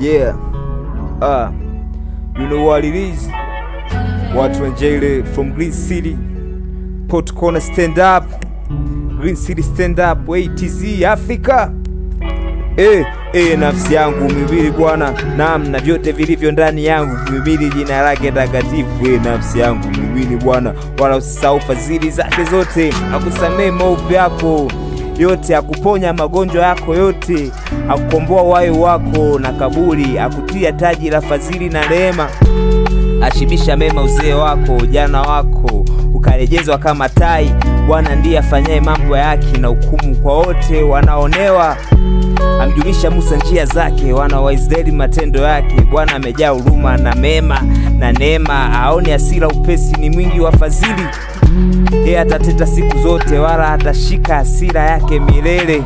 Yeah. You know what it is. Watu wa Njele from Green City. Port Corner stand up. Green City stand up. ATZ Africa. Nafsi yangu mhimili Bwana, naam na vyote vilivyo ndani yangu mhimili jina lake takatifu. Nafsi yangu mhimili Bwana, wala usisahau fadhili zake zote. Akusamee maovu yako yote, akuponya magonjwa yako yote, akukomboa uhai wako na kaburi, akutia taji la fadhili na rehema, ashibisha mema uzee wako, ujana wako ukarejezwa kama tai. Bwana ndiye afanyaye mambo yake na hukumu kwa wote wanaonewa. Amjulisha Musa njia zake, wana wa Israeli matendo yake. Bwana amejaa huruma na mema na neema, aone hasira upesi, ni mwingi wa fadhili. Yeye atateta siku zote, wala hatashika hasira yake milele.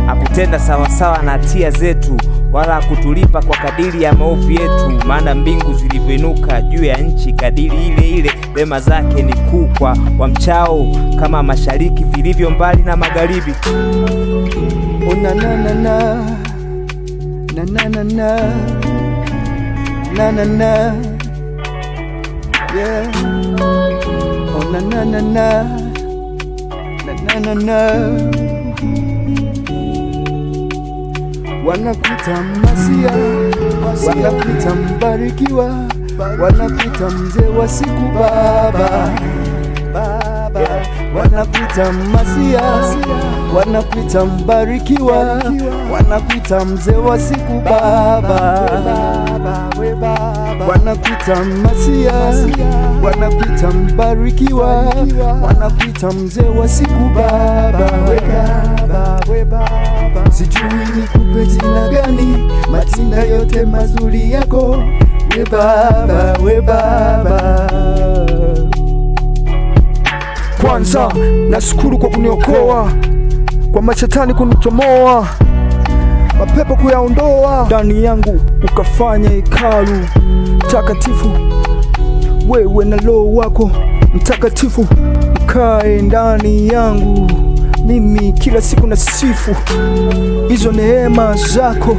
Akutenda sawasawa na hatia zetu, wala akutulipa kwa kadiri ya maovu yetu. Maana mbingu zilivyoinuka juu ya nchi, kadiri ile ile rehema zake ni kuu kwa wamchao, kama mashariki vilivyo mbali na magharibi. Oh na na na na na na na na na na, yeah. Oh na na na na na na na. Wanakuita Masia, wanakuita mbarikiwa, wanakuita mzee wa siku baba. Wanakuita Masia, wanakuita mbarikiwa, wanakuita mzee wa siku baba. Wanakuita Masia, wanakuita mbarikiwa, wanakuita mzee wa siku baba. Sijui nikupe jina gani, majina yote mazuri yako we baba, we baba. Kwanza nashukuru kwa kuniokoa, kwa mashetani kunitomoa, mapepo kuyaondoa, ndani yangu ukafanya hekalu takatifu. Wewe na Roho wako Mtakatifu ukae ndani yangu, mimi kila siku na sifu hizo neema zako,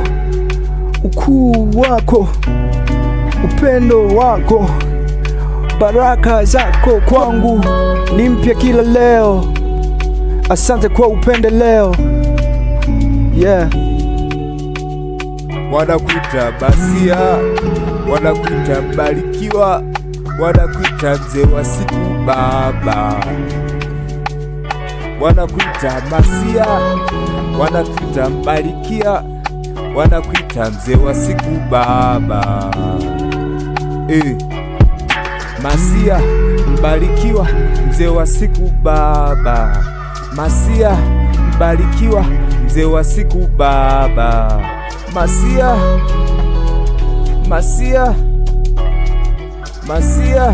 ukuu wako, upendo wako, baraka zako kwangu ni mpya kila leo. Asante kwa upendeleo, yeah. Wanakuita Masia, wanakuita mbarikiwa, wanakuita mzee wa siku baba. Wanakuita Masia, wanakuita mbarikiwa, wanakuita mzee wa siku baba. Masia, mbarikiwa, mzee wa siku baba. Masia, mbarikiwa, mzee wa siku baba. Masia, Masia, Masia.